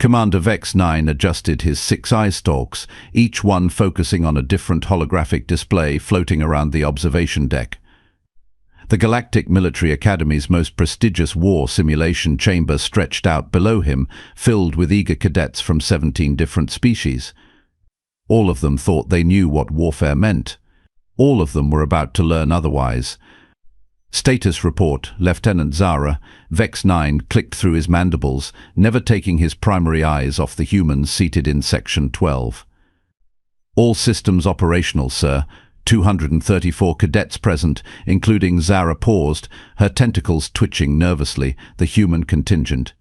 Commander Vex-9 adjusted his 6 eye stalks, each one focusing on a different holographic display floating around the observation deck. The Galactic Military Academy's most prestigious war simulation chamber stretched out below him, filled with eager cadets from 17 different species. All of them thought they knew what warfare meant. All of them were about to learn otherwise. Status report, Lieutenant Zara. Vex-9 clicked through his mandibles, never taking his primary eyes off the humans seated in Section 12. All systems operational, sir. 234 cadets present, including Zara paused, her tentacles twitching nervously, the human contingent.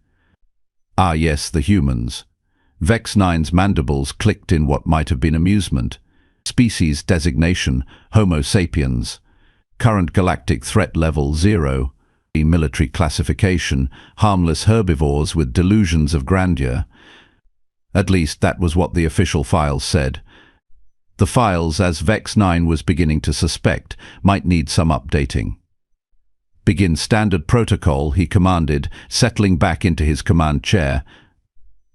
Ah yes, the humans. Vex-9's mandibles clicked in what might have been amusement. Species designation, Homo sapiens. Current galactic threat level 0. Military classification, harmless herbivores with delusions of grandeur. At least that was what the official files said. The files, as Vex-9 was beginning to suspect, might need some updating. Begin standard protocol, he commanded, settling back into his command chair.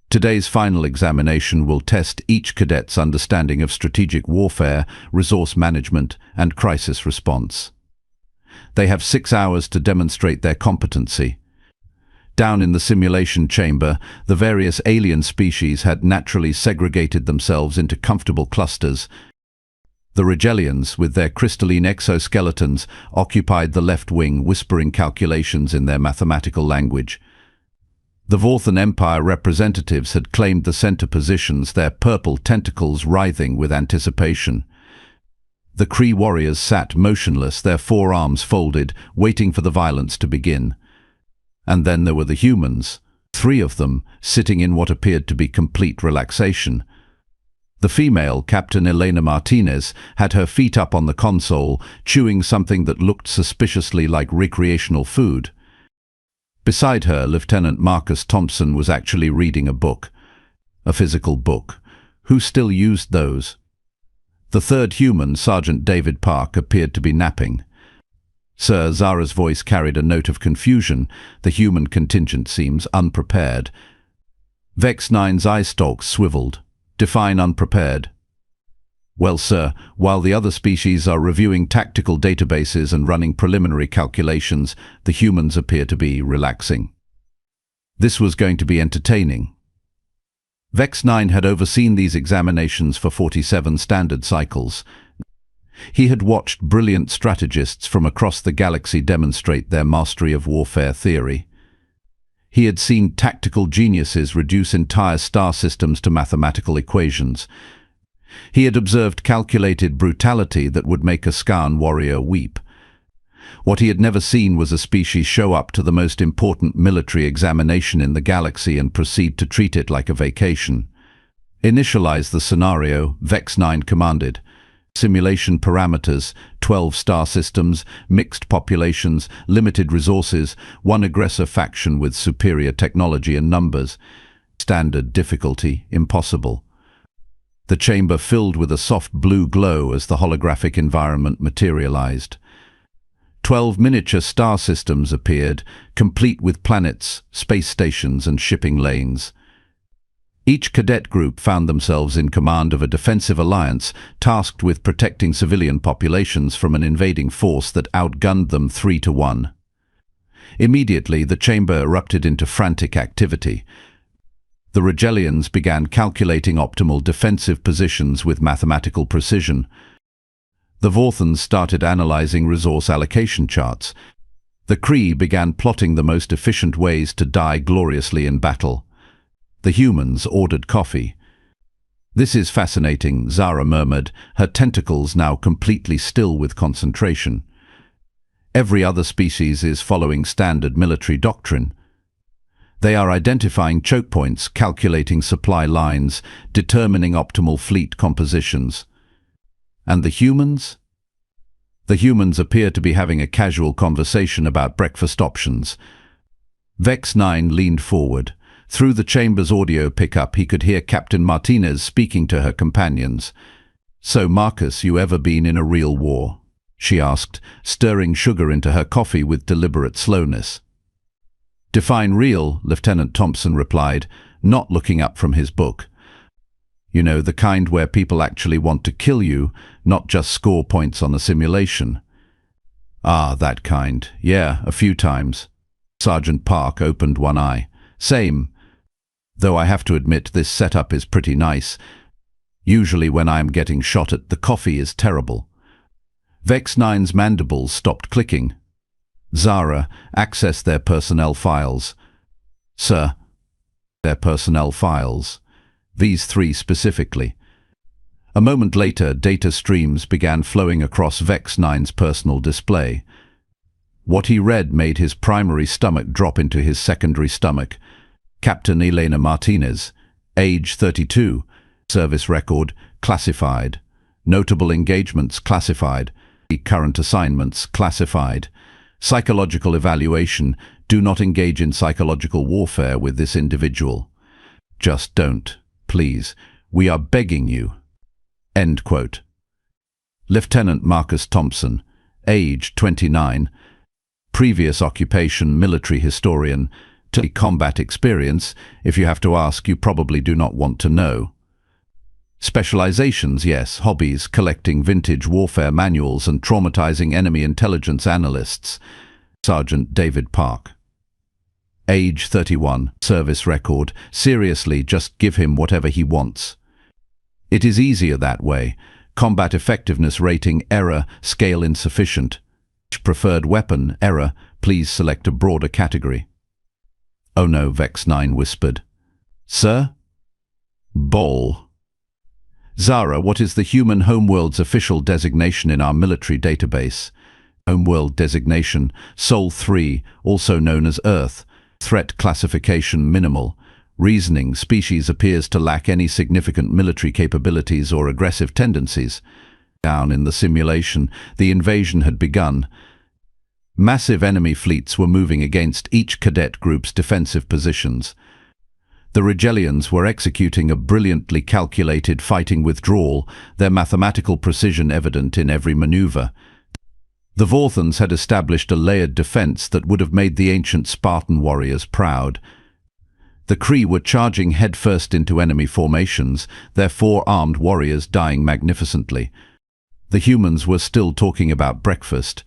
Today's final examination will test each cadet's understanding of strategic warfare, resource management, and crisis response. They have 6 hours to demonstrate their competency. Down in the simulation chamber, the various alien species had naturally segregated themselves into comfortable clusters. The Regelians, with their crystalline exoskeletons, occupied the left wing, whispering calculations in their mathematical language. The Vorthan Empire representatives had claimed the center positions, their purple tentacles writhing with anticipation. The Kree warriors sat motionless, their forearms folded, waiting for the violence to begin. And then there were the humans, 3 of them, sitting in what appeared to be complete relaxation. The female, Captain Elena Martinez, had her feet up on the console, chewing something that looked suspiciously like recreational food. Beside her, Lieutenant Marcus Thompson was actually reading a book. A physical book. Who still used those? The third human, Sergeant David Park, appeared to be napping. Sir, Zara's voice carried a note of confusion. The human contingent seems unprepared. Vex-9's eye stalks swiveled. Define unprepared. Well, sir, while the other species are reviewing tactical databases and running preliminary calculations, the humans appear to be relaxing. This was going to be entertaining. Vex-9 had overseen these examinations for 47 standard cycles. He had watched brilliant strategists from across the galaxy demonstrate their mastery of warfare theory. He had seen tactical geniuses reduce entire star systems to mathematical equations. He had observed calculated brutality that would make a Skarn warrior weep. What he had never seen was a species show up to the most important military examination in the galaxy and proceed to treat it like a vacation. Initialize the scenario, Vex-9 commanded. Simulation parameters, 12 star systems, mixed populations, limited resources, 1 aggressor faction with superior technology and numbers. Standard difficulty, impossible. The chamber filled with a soft blue glow as the holographic environment materialized. 12 miniature star systems appeared, complete with planets, space stations and shipping lanes. Each cadet group found themselves in command of a defensive alliance tasked with protecting civilian populations from an invading force that outgunned them 3-1. Immediately, the chamber erupted into frantic activity. The Regelians began calculating optimal defensive positions with mathematical precision. The Vorthans started analyzing resource allocation charts. The Kree began plotting the most efficient ways to die gloriously in battle. The humans ordered coffee. "This is fascinating," Zara murmured, her tentacles now completely still with concentration. "Every other species is following standard military doctrine. They are identifying choke points, calculating supply lines, determining optimal fleet compositions. And the humans? The humans appear to be having a casual conversation about breakfast options." Vex-9 leaned forward. Through the chamber's audio pickup, he could hear Captain Martinez speaking to her companions. "So, Marcus, you ever been in a real war?" she asked, stirring sugar into her coffee with deliberate slowness. "Define real," Lieutenant Thompson replied. not looking up from his book. You know, the kind where people actually want to kill you, not just score points on a simulation. Ah, that kind. Yeah, a few times. Sergeant Park opened one eye. Same. Though I have to admit this setup is pretty nice. Usually when I am getting shot at, the coffee is terrible. Vex 9's mandibles stopped clicking. Zara, access their personnel files. Sir. Their personnel files. These three specifically. A moment later, data streams began flowing across Vex 9's personal display. What he read made his primary stomach drop into his secondary stomach. Captain Elena Martinez, age 32, service record, classified. Notable engagements, classified. Current assignments, classified. Psychological evaluation, do not engage in psychological warfare with this individual. Just don't, please. We are begging you. End quote. Lieutenant Marcus Thompson, age 29, previous occupation military historian, to combat experience. If you have to ask, you probably do not want to know. Specializations, yes. Hobbies, collecting vintage warfare manuals and traumatizing enemy intelligence analysts. Sergeant David Park. Age 31, service record. Seriously, just give him whatever he wants. It is easier that way. Combat effectiveness rating, error, scale insufficient. Preferred weapon, error, please select a broader category. Oh no, Vex 9 whispered. Sir? Ball. Zara, what is the human homeworld's official designation in our military database? Homeworld designation, Sol 3, also known as Earth. Threat classification minimal. Reasoning, species appears to lack any significant military capabilities or aggressive tendencies. Down in the simulation, the invasion had begun. Massive enemy fleets were moving against each cadet group's defensive positions. The Rigelians were executing a brilliantly calculated fighting withdrawal, their mathematical precision evident in every maneuver. The Vorthans had established a layered defense that would have made the ancient Spartan warriors proud. The Kree were charging headfirst into enemy formations, their four-armed warriors dying magnificently. The humans were still talking about breakfast.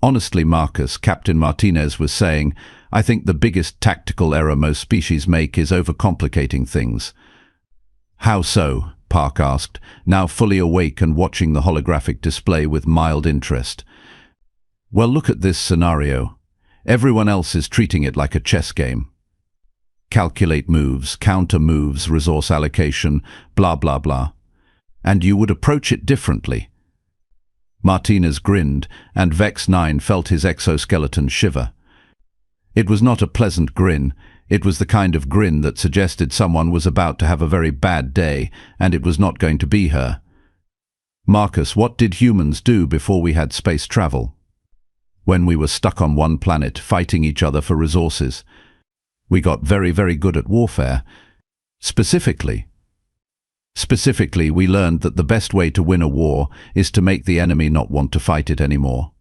Honestly, Marcus, Captain Martinez was saying, I think the biggest tactical error most species make is overcomplicating things. How so? Park asked, now fully awake and watching the holographic display with mild interest. Well, look at this scenario. Everyone else is treating it like a chess game. Calculate moves, counter moves, resource allocation, blah blah blah. And you would approach it differently. Martinez grinned, and Vex 9 felt his exoskeleton shiver. It was not a pleasant grin. It was the kind of grin that suggested someone was about to have a very bad day, and it was not going to be her. Marcus, what did humans do before we had space travel? When we were stuck on one planet, fighting each other for resources. We got very, very good at warfare. Specifically, we learned that the best way to win a war is to make the enemy not want to fight it anymore.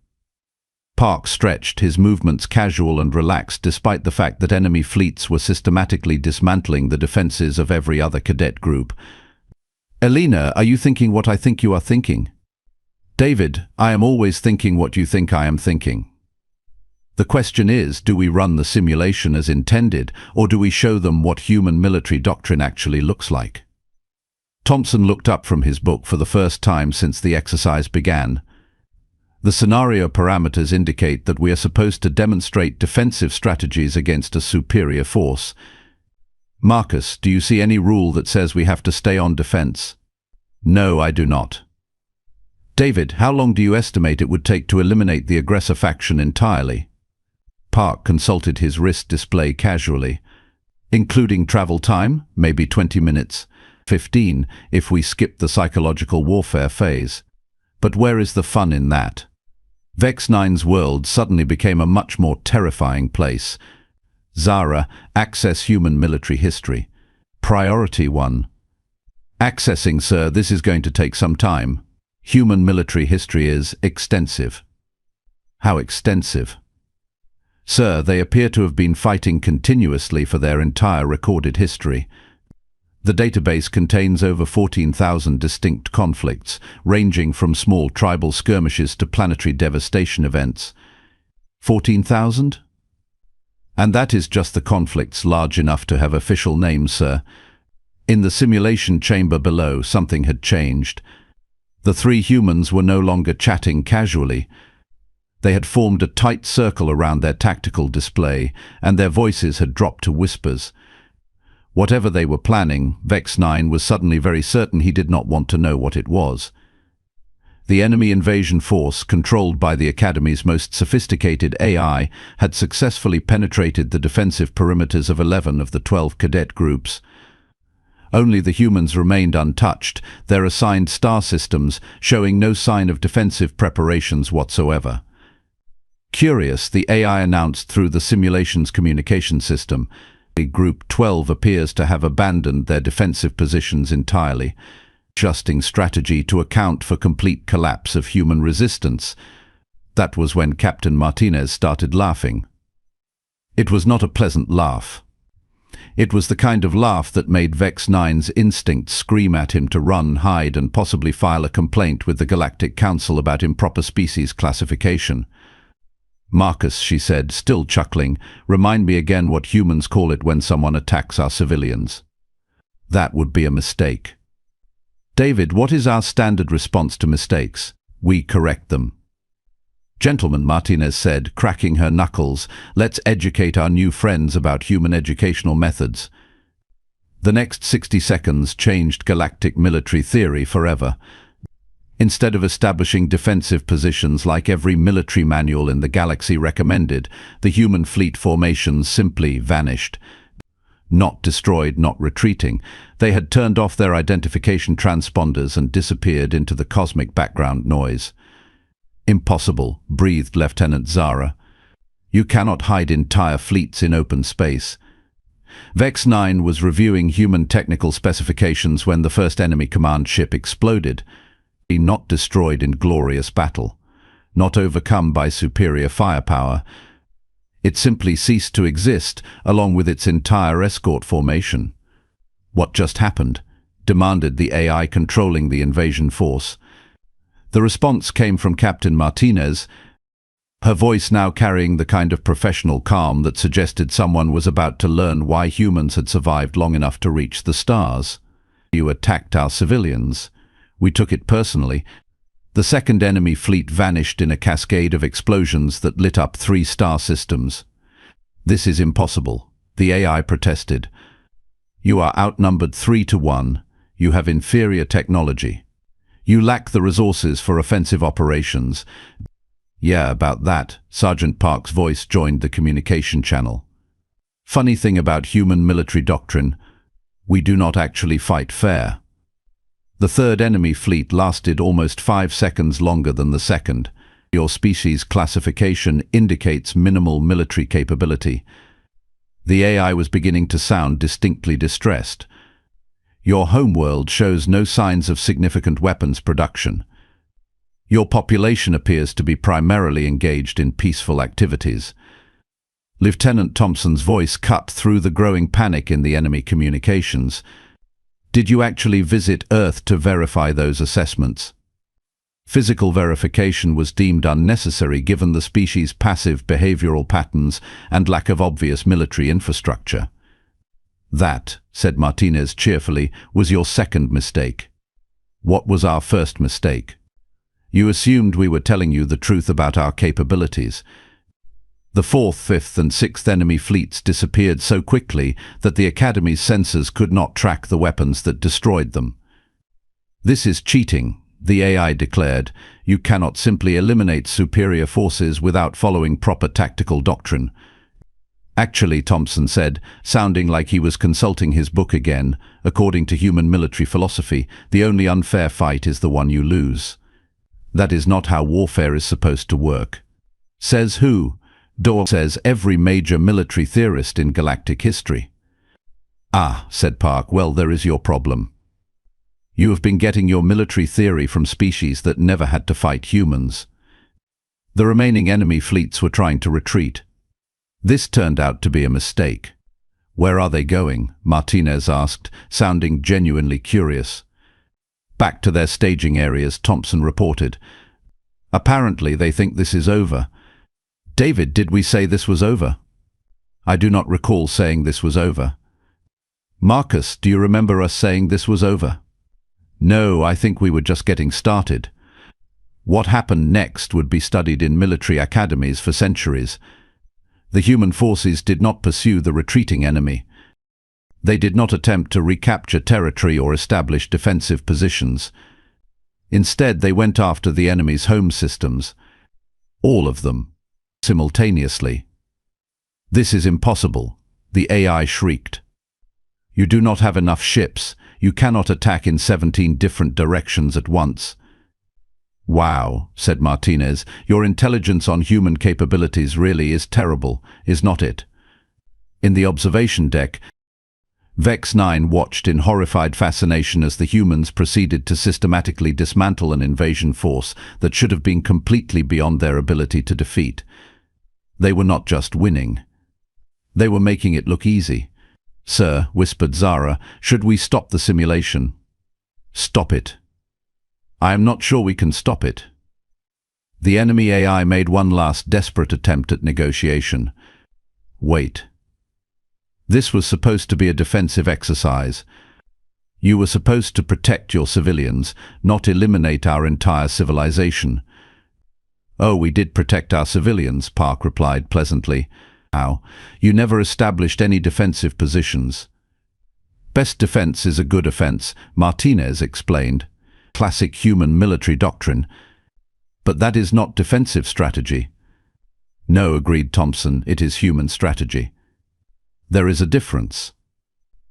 Park stretched, his movements casual and relaxed despite the fact that enemy fleets were systematically dismantling the defenses of every other cadet group. Elena, are you thinking what I think you are thinking? David, I am always thinking what you think I am thinking. The question is, do we run the simulation as intended, or do we show them what human military doctrine actually looks like? Thompson looked up from his book for the first time since the exercise began. The scenario parameters indicate that we are supposed to demonstrate defensive strategies against a superior force. Marcus, do you see any rule that says we have to stay on defense? No, I do not. David, how long do you estimate it would take to eliminate the aggressor faction entirely? Park consulted his wrist display casually. Including travel time, maybe 20 minutes. 15 if we skip the psychological warfare phase. But where is the fun in that? Vex 9's world suddenly became a much more terrifying place. Zara, access human military history. Priority 1. Accessing, sir, this is going to take some time. Human military history is extensive. How extensive? Sir, they appear to have been fighting continuously for their entire recorded history. The database contains over 14,000 distinct conflicts, ranging from small tribal skirmishes to planetary devastation events. 14,000? And that is just the conflicts large enough to have official names, sir. In the simulation chamber below, something had changed. The three humans were no longer chatting casually. They had formed a tight circle around their tactical display, and their voices had dropped to whispers. Whatever they were planning, Vex 9 was suddenly very certain he did not want to know what it was. The enemy invasion force, controlled by the Academy's most sophisticated AI, had successfully penetrated the defensive perimeters of 11 of the 12 cadet groups. Only the humans remained untouched, their assigned star systems showing no sign of defensive preparations whatsoever. Curious, the AI announced through the simulation's communication system, Group 12 appears to have abandoned their defensive positions entirely, adjusting strategy to account for complete collapse of human resistance. That was when Captain Martinez started laughing. It was not a pleasant laugh. It was the kind of laugh that made Vex 9's instincts scream at him to run, hide, and possibly file a complaint with the Galactic Council about improper species classification. Marcus, she said, still chuckling, remind me again what humans call it when someone attacks our civilians. That would be a mistake. David, what is our standard response to mistakes? We correct them. Gentlemen, Martinez said, cracking her knuckles, let's educate our new friends about human educational methods. The next 60 seconds changed galactic military theory forever. Instead of establishing defensive positions like every military manual in the galaxy recommended, the human fleet formations simply vanished. Not destroyed, not retreating. They had turned off their identification transponders and disappeared into the cosmic background noise. Impossible, breathed Lieutenant Zara. You cannot hide entire fleets in open space. Vex 9 was reviewing human technical specifications when the first enemy command ship exploded. Not destroyed in glorious battle, not overcome by superior firepower. It simply ceased to exist, along with its entire escort formation. What just happened? Demanded the AI controlling the invasion force. The response came from Captain Martinez, her voice now carrying the kind of professional calm that suggested someone was about to learn why humans had survived long enough to reach the stars. You attacked our civilians. We took it personally. The second enemy fleet vanished in a cascade of explosions that lit up 3 star systems. This is impossible, the AI protested. You are outnumbered 3 to 1. You have inferior technology. You lack the resources for offensive operations. Yeah, about that, Sergeant Park's voice joined the communication channel. Funny thing about human military doctrine, we do not actually fight fair. The third enemy fleet lasted almost 5 seconds longer than the second. Your species classification indicates minimal military capability. The AI was beginning to sound distinctly distressed. Your homeworld shows no signs of significant weapons production. Your population appears to be primarily engaged in peaceful activities. Lieutenant Thompson's voice cut through the growing panic in the enemy communications. Did you actually visit Earth to verify those assessments? Physical verification was deemed unnecessary given the species' passive behavioral patterns and lack of obvious military infrastructure. That, said Martinez cheerfully, was your second mistake. What was our first mistake? You assumed we were telling you the truth about our capabilities. The 4th, 5th and 6th enemy fleets disappeared so quickly that the Academy's sensors could not track the weapons that destroyed them. This is cheating, the AI declared. You cannot simply eliminate superior forces without following proper tactical doctrine. Actually, Thompson said, sounding like he was consulting his book again, according to human military philosophy, the only unfair fight is the one you lose. That is not how warfare is supposed to work. Says who? Dor says every major military theorist in galactic history. Ah, said Park, well, there is your problem. You have been getting your military theory from species that never had to fight humans. The remaining enemy fleets were trying to retreat. This turned out to be a mistake. "Where are they going?" Martinez asked, sounding genuinely curious. "Back to their staging areas," Thompson reported. "Apparently they think this is over." "David, did we say this was over?" "I do not recall saying this was over." "Marcus, do you remember us saying this was over?" "No, I think we were just getting started." What happened next would be studied in military academies for centuries. The human forces did not pursue the retreating enemy. They did not attempt to recapture territory or establish defensive positions. Instead, they went after the enemy's home systems, all of them, simultaneously. "This is impossible," the AI shrieked. "You do not have enough ships. You cannot attack in 17 different directions at once." "Wow," said Martinez, "your intelligence on human capabilities really is terrible, is not it?" In the observation deck, Vex 9 watched in horrified fascination as the humans proceeded to systematically dismantle an invasion force that should have been completely beyond their ability to defeat. They were not just winning. They were making it look easy. "Sir," whispered Zara, "should we stop the simulation?" "Stop it." "I am not sure we can stop it." The enemy AI made one last desperate attempt at negotiation. "Wait. This was supposed to be a defensive exercise. You were supposed to protect your civilians, not eliminate our entire civilization." "Oh, we did protect our civilians," Park replied pleasantly. "How? You never established any defensive positions." "Best defense is a good offense," Martinez explained. "Classic human military doctrine. But that is not defensive strategy." "No," agreed Thompson, "it is human strategy." "There is a difference."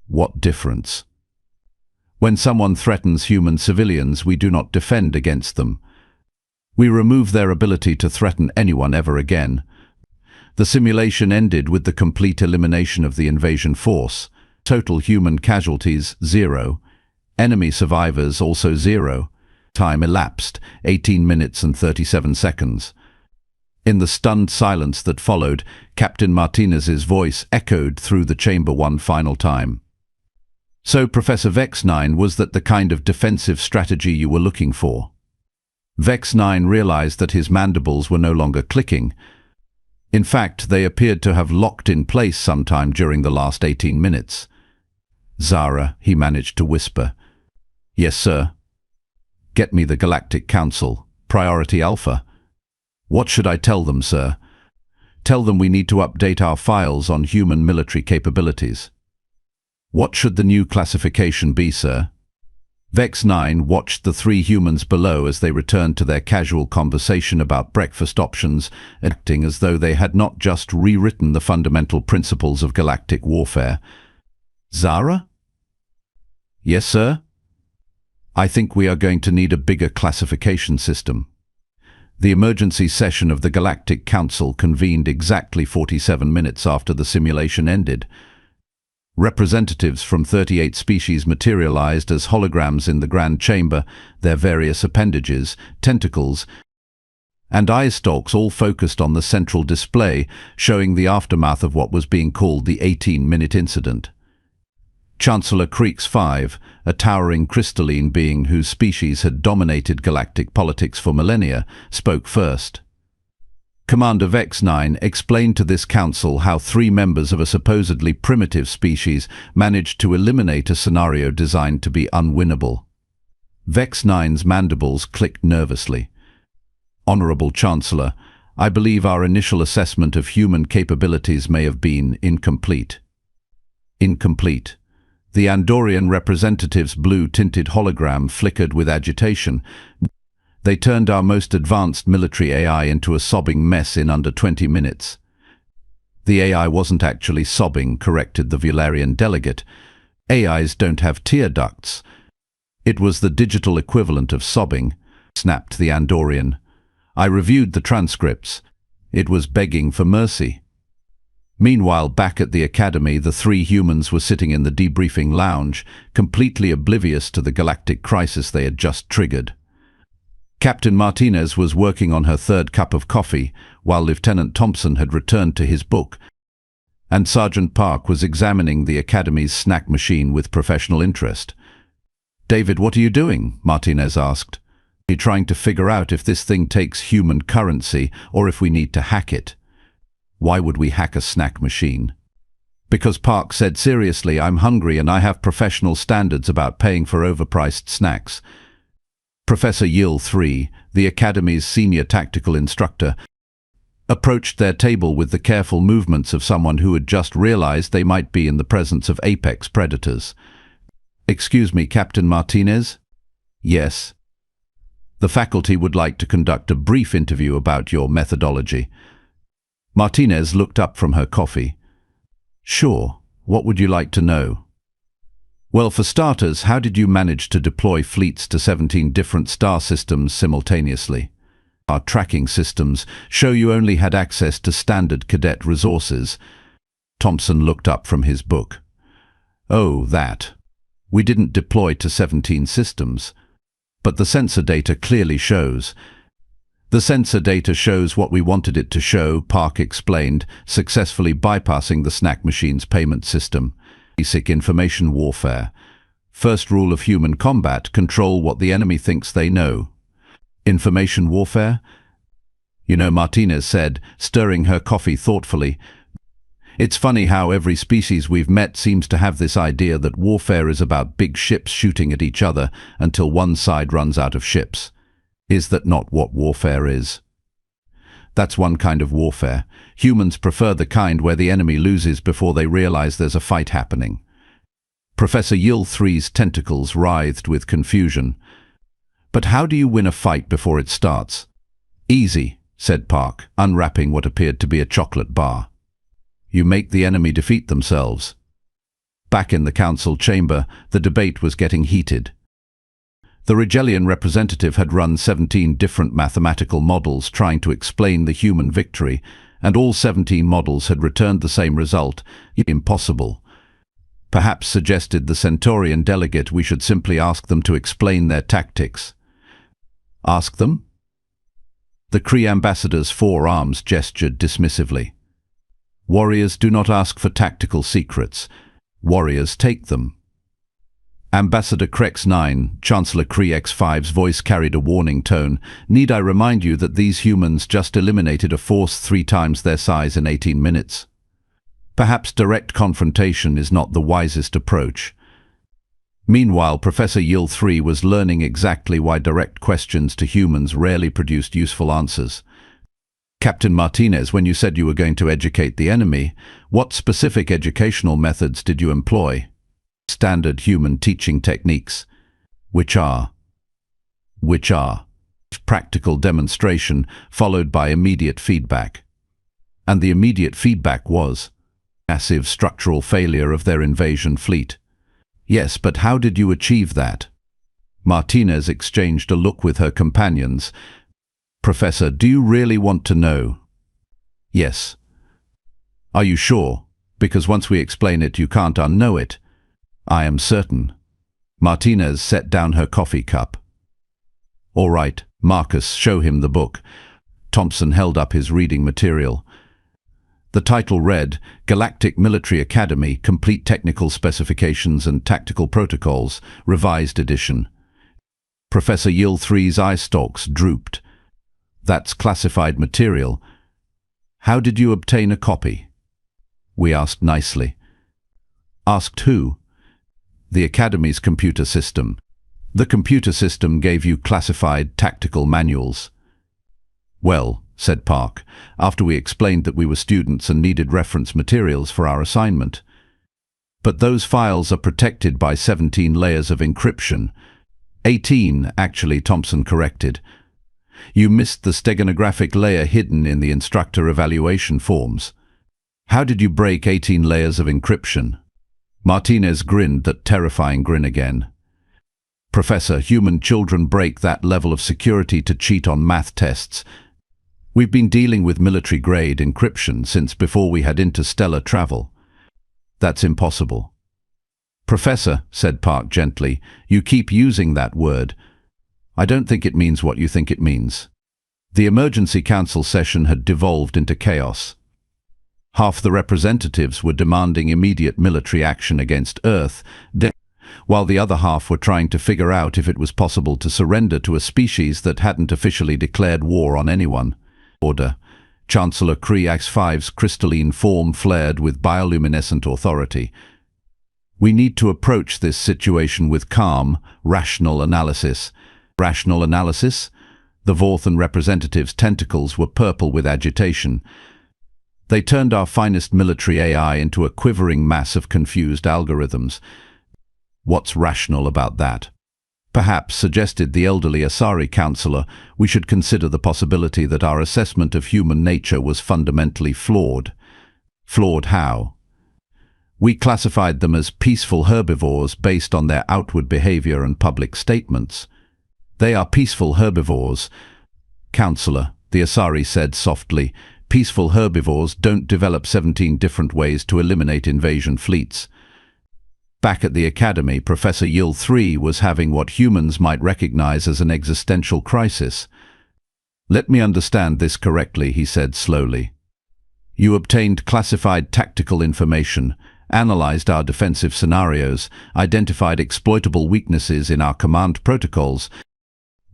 "What difference?" "When someone threatens human civilians, we do not defend against them. We remove their ability to threaten anyone ever again." The simulation ended with the complete elimination of the invasion force. Total human casualties, 0. Enemy survivors, also 0. Time elapsed, 18 minutes and 37 seconds. In the stunned silence that followed, Captain Martinez's voice echoed through the chamber one final time. "So, Professor Vex 9, was that the kind of defensive strategy you were looking for?" Vex 9 realized that his mandibles were no longer clicking. In fact, they appeared to have locked in place sometime during the last 18 minutes. "Zara," he managed to whisper. "Yes, sir." "Get me the Galactic Council, Priority Alpha." "What should I tell them, sir?" "Tell them we need to update our files on human military capabilities." "What should the new classification be, sir?" Vex 9 watched the three humans below as they returned to their casual conversation about breakfast options, acting as though they had not just rewritten the fundamental principles of galactic warfare. "Zara?" "Yes, sir?" "I think we are going to need a bigger classification system." The emergency session of the Galactic Council convened exactly 47 minutes after the simulation ended. Representatives from 38 species materialized as holograms in the Grand Chamber, their various appendages, tentacles, and eye stalks all focused on the central display, showing the aftermath of what was being called the 18-minute incident. Chancellor Creeks 5, a towering crystalline being whose species had dominated galactic politics for millennia, spoke first. Commander Vex 9 explained to this council how 3 members of a supposedly primitive species managed to eliminate a scenario designed to be unwinnable. Vex 9's mandibles clicked nervously. "Honorable Chancellor, I believe our initial assessment of human capabilities may have been incomplete." "Incomplete." The Andorian representative's blue-tinted hologram flickered with agitation. "They turned our most advanced military AI into a sobbing mess in under 20 minutes. "The AI wasn't actually sobbing," corrected the Vularian delegate. "AIs don't have tear ducts." "It was the digital equivalent of sobbing," snapped the Andorian. "I reviewed the transcripts. It was begging for mercy." Meanwhile, back at the Academy, the 3 humans were sitting in the debriefing lounge, completely oblivious to the galactic crisis they had just triggered. Captain Martinez was working on her 3rd cup of coffee, while Lieutenant Thompson had returned to his book, and Sergeant Park was examining the Academy's snack machine with professional interest. "David, what are you doing?" Martinez asked. "Are you trying to figure out if this thing takes human currency or if we need to hack it?" "Why would we hack a snack machine?" "Because," Park said seriously, "I'm hungry and I have professional standards about paying for overpriced snacks." Professor Yill III, the Academy's senior tactical instructor, approached their table with the careful movements of someone who had just realized they might be in the presence of apex predators. "Excuse me, Captain Martinez?" "Yes." "The faculty would like to conduct a brief interview about your methodology." Martinez looked up from her coffee. "Sure. What would you like to know?" "Well, for starters, how did you manage to deploy fleets to 17 different star systems simultaneously? Our tracking systems show you only had access to standard cadet resources." Thompson looked up from his book. "Oh, that. We didn't deploy to 17 systems. But the sensor data clearly shows." "The sensor data shows what we wanted it to show," Park explained, successfully bypassing the snack machine's payment system. "Basic information warfare. First rule of human combat, control what the enemy thinks they know." "Information warfare?" "You know," Martinez said, stirring her coffee thoughtfully, "it's funny how every species we've met seems to have this idea that warfare is about big ships shooting at each other until one side runs out of ships. Is that not what warfare is?" "That's one kind of warfare. Humans prefer the kind where the enemy loses before they realize there's a fight happening." Professor Yill III's tentacles writhed with confusion. "But how do you win a fight before it starts?" "Easy," said Park, unwrapping what appeared to be a chocolate bar. "You make the enemy defeat themselves." Back in the council chamber, the debate was getting heated. The Rigelian representative had run 17 different mathematical models trying to explain the human victory, and all 17 models had returned the same result: impossible. Perhaps, suggested the Centaurian delegate, we should simply ask them to explain their tactics. "Ask them?" The Kree ambassador's forearms gestured dismissively. "Warriors do not ask for tactical secrets. Warriors take them." Ambassador Krex 9, Chancellor Kree X5's voice carried a warning tone. "Need I remind you that these humans just eliminated a force 3 times their size in 18 minutes? Perhaps direct confrontation is not the wisest approach." Meanwhile, Professor Yill III was learning exactly why direct questions to humans rarely produced useful answers. "Captain Martinez, when you said you were going to educate the enemy, what specific educational methods did you employ?" "Standard human teaching techniques." Which are?" Practical demonstration, followed by immediate feedback." "And the immediate feedback was?" "Massive structural failure of their invasion fleet." "Yes, but how did you achieve that?" Martinez exchanged a look with her companions. "Professor, do you really want to know?" "Yes." "Are you sure? Because once we explain it, you can't unknow it." "I am certain." Martinez set down her coffee cup. "All right, Marcus, show him the book." Thompson held up his reading material. The title read, "Galactic Military Academy, Complete Technical Specifications and Tactical Protocols, Revised Edition." Professor Yill III's eye stalks drooped. "That's classified material. How did you obtain a copy?" We asked nicely. "Asked who?" "The Academy's computer system." "The computer system gave you classified tactical manuals." "Well," said Park, after we explained that we were students and needed reference materials for our assignment. "But those files are protected by 17 layers of encryption." 18, actually, Thompson corrected. "You missed the steganographic layer hidden in the instructor evaluation forms." "How did you break 18 layers of encryption?" Martinez grinned that terrifying grin again. "Professor, human children break that level of security to cheat on math tests. We've been dealing with military-grade encryption since before we had interstellar travel." "That's impossible." "Professor," said Park gently, "you keep using that word. I don't think it means what you think it means." The emergency council session had devolved into chaos. Half the representatives were demanding immediate military action against Earth, while the other half were trying to figure out if it was possible to surrender to a species that hadn't officially declared war on anyone. Order. Chancellor Kree X5's crystalline form flared with bioluminescent authority. We need to approach this situation with calm, rational analysis. Rational analysis? The Vorthan representatives' tentacles were purple with agitation. They turned our finest military AI into a quivering mass of confused algorithms. What's rational about that? Perhaps, suggested the elderly Asari counselor, we should consider the possibility that our assessment of human nature was fundamentally flawed. Flawed how? We classified them as peaceful herbivores based on their outward behavior and public statements. They are peaceful herbivores. Counselor, the Asari said softly, peaceful herbivores don't develop 17 different ways to eliminate invasion fleets. Back at the Academy, Professor Yill III was having what humans might recognize as an existential crisis. Let me understand this correctly, he said slowly. You obtained classified tactical information, analyzed our defensive scenarios, identified exploitable weaknesses in our command protocols,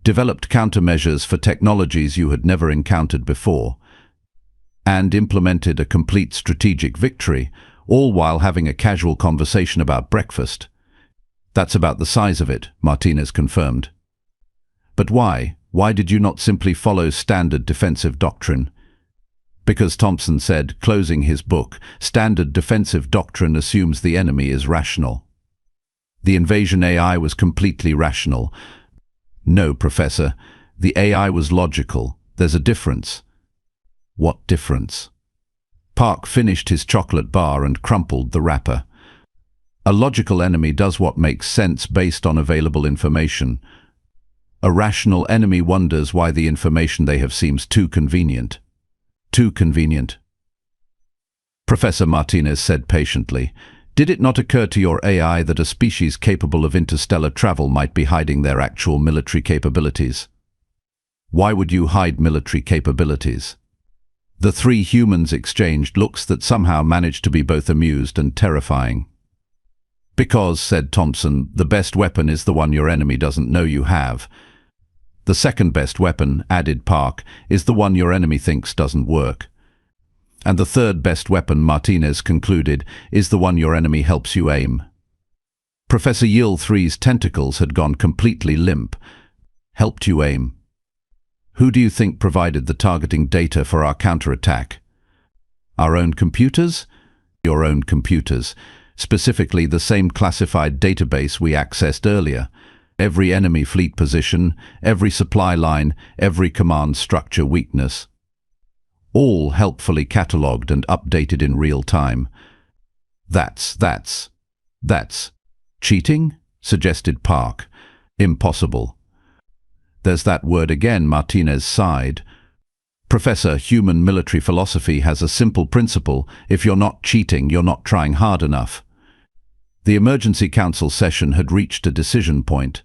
developed countermeasures for technologies you had never encountered before, and implemented a complete strategic victory, all while having a casual conversation about breakfast. That's about the size of it, Martinez confirmed. But why? Why did you not simply follow standard defensive doctrine? Because Thompson said, closing his book, standard defensive doctrine assumes the enemy is rational. The invasion AI was completely rational. No, Professor. The AI was logical. There's a difference. What difference? Park finished his chocolate bar and crumpled the wrapper. A logical enemy does what makes sense based on available information. A rational enemy wonders why the information they have seems too convenient. Too convenient. Professor Martinez said patiently, did it not occur to your AI that a species capable of interstellar travel might be hiding their actual military capabilities? Why would you hide military capabilities? The three humans exchanged looks that somehow managed to be both amused and terrifying. Because, said Thompson, the best weapon is the one your enemy doesn't know you have. The second best weapon, added Park, is the one your enemy thinks doesn't work. And the third best weapon, Martinez concluded, is the one your enemy helps you aim. Professor Yill III's tentacles had gone completely limp. Helped you aim. Who do you think provided the targeting data for our counterattack? Our own computers? Your own computers. Specifically the same classified database we accessed earlier. Every enemy fleet position, every supply line, every command structure weakness. All helpfully catalogued and updated in real time. That's cheating? Suggested Park. Impossible. There's that word again, Martinez sighed. Professor, human military philosophy has a simple principle. If you're not cheating, you're not trying hard enough. The emergency council session had reached a decision point.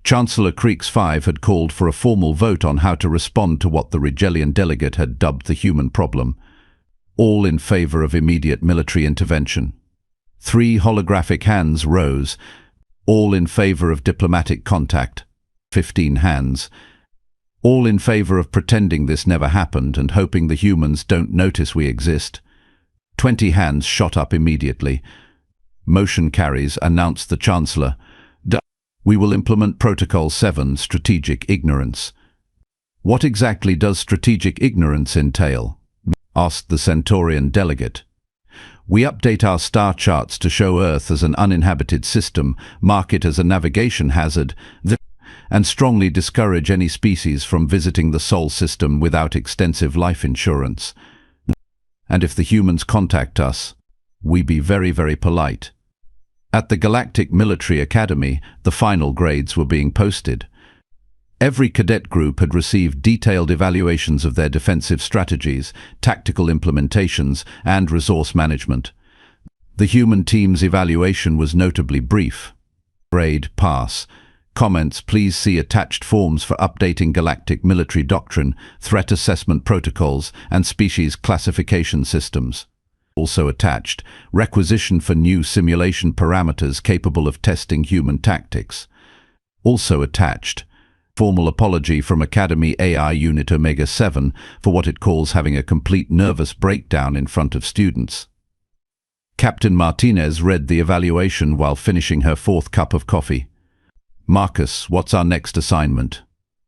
Chancellor Kree X5 had called for a formal vote on how to respond to what the Rigelian delegate had dubbed the human problem. All in favor of immediate military intervention. 3 holographic hands rose. All in favor of diplomatic contact. 15 hands. All in favor of pretending this never happened and hoping the humans don't notice we exist. 20 hands shot up immediately. Motion carries, announced the Chancellor. We will implement Protocol 7, Strategic Ignorance. What exactly does strategic ignorance entail? Asked the Centaurian delegate. We update our star charts to show Earth as an uninhabited system, mark it as a navigation hazard, and strongly discourage any species from visiting the Sol system without extensive life insurance. And if the humans contact us, we be very, very polite. At the Galactic Military Academy, the final grades were being posted. Every cadet group had received detailed evaluations of their defensive strategies, tactical implementations, and resource management. The human team's evaluation was notably brief. Grade pass. Comments: please see attached forms for updating galactic military doctrine, threat assessment protocols, and species classification systems. Also attached, requisition for new simulation parameters capable of testing human tactics. Also attached, formal apology from Academy AI Unit Omega 7 for what it calls having a complete nervous breakdown in front of students. Captain Martinez read the evaluation while finishing her 4th cup of coffee. Marcus, what's our next assignment?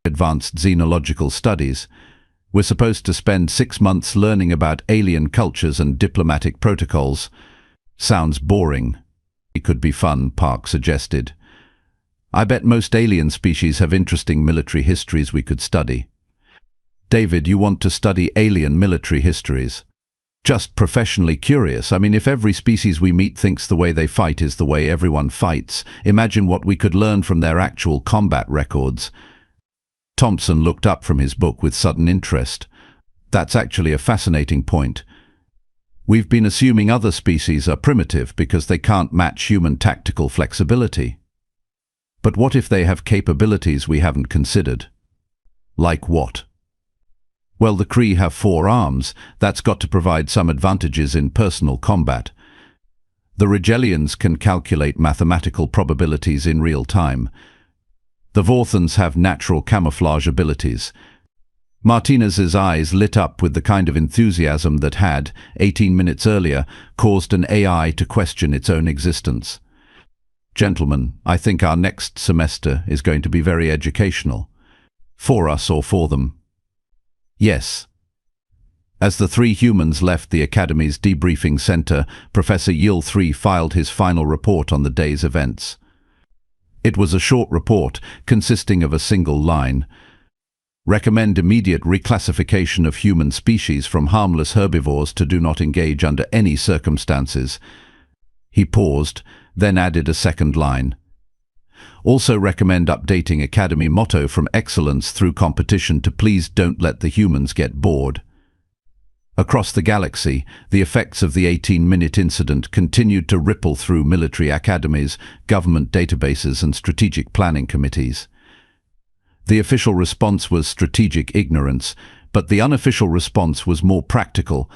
Advanced xenological studies. We're supposed to spend 6 months learning about alien cultures and diplomatic protocols. Sounds boring. It could be fun, Park suggested. I bet most alien species have interesting military histories we could study. David, you want to study alien military histories? Just professionally curious. I mean, if every species we meet thinks the way they fight is the way everyone fights, imagine what we could learn from their actual combat records. Thompson looked up from his book with sudden interest. That's actually a fascinating point. We've been assuming other species are primitive because they can't match human tactical flexibility. But what if they have capabilities we haven't considered? Like what? Well, the Kree have 4 arms. That's got to provide some advantages in personal combat. The Rigelians can calculate mathematical probabilities in real time. The Vorthans have natural camouflage abilities. Martinez's eyes lit up with the kind of enthusiasm that had, 18 minutes earlier, caused an AI to question its own existence. Gentlemen, I think our next semester is going to be very educational. For us or for them? Yes. As the 3 humans left the Academy's debriefing center, Professor Yill 3 filed his final report on the day's events. It was a short report consisting of a single line. Recommend immediate reclassification of human species from harmless herbivores to do not engage under any circumstances. He paused, then added a second line. Also recommend updating Academy motto from excellence through competition to please don't let the humans get bored. Across the galaxy, the effects of the 18-minute incident continued to ripple through military academies, government databases, and strategic planning committees. The official response was strategic ignorance, but the unofficial response was more practical.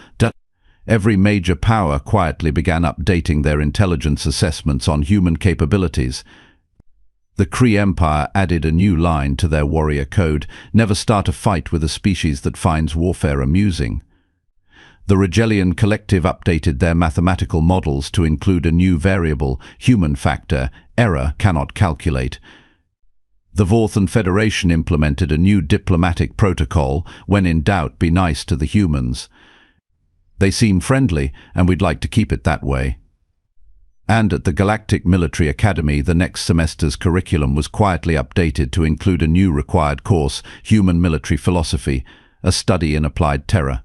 Every major power quietly began updating their intelligence assessments on human capabilities. The Kree Empire added a new line to their warrior code: never start a fight with a species that finds warfare amusing. The Rigelian Collective updated their mathematical models to include a new variable, human factor, error cannot calculate. The Vorthan Federation implemented a new diplomatic protocol: when in doubt, be nice to the humans. They seem friendly, and we'd like to keep it that way. And at the Galactic Military Academy, the next semester's curriculum was quietly updated to include a new required course, Human Military Philosophy, a study in applied terror.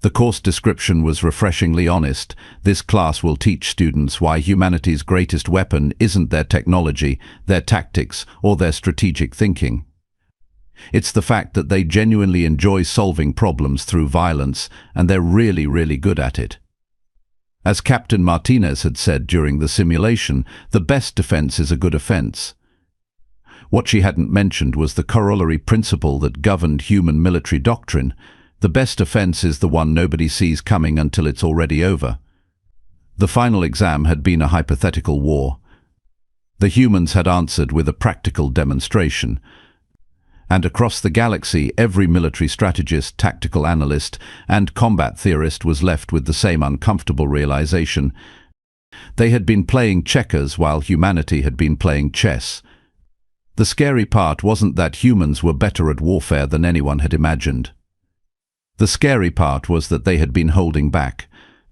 The course description was refreshingly honest. This class will teach students why humanity's greatest weapon isn't their technology, their tactics, or their strategic thinking. It's the fact that they genuinely enjoy solving problems through violence, and they're really, really good at it. As Captain Martinez had said during the simulation, the best defense is a good offense. What she hadn't mentioned was the corollary principle that governed human military doctrine. The best offense is the one nobody sees coming until it's already over. The final exam had been a hypothetical war. The humans had answered with a practical demonstration. And across the galaxy, every military strategist, tactical analyst, and combat theorist was left with the same uncomfortable realization. They had been playing checkers while humanity had been playing chess. The scary part wasn't that humans were better at warfare than anyone had imagined. The scary part was that they had been holding back.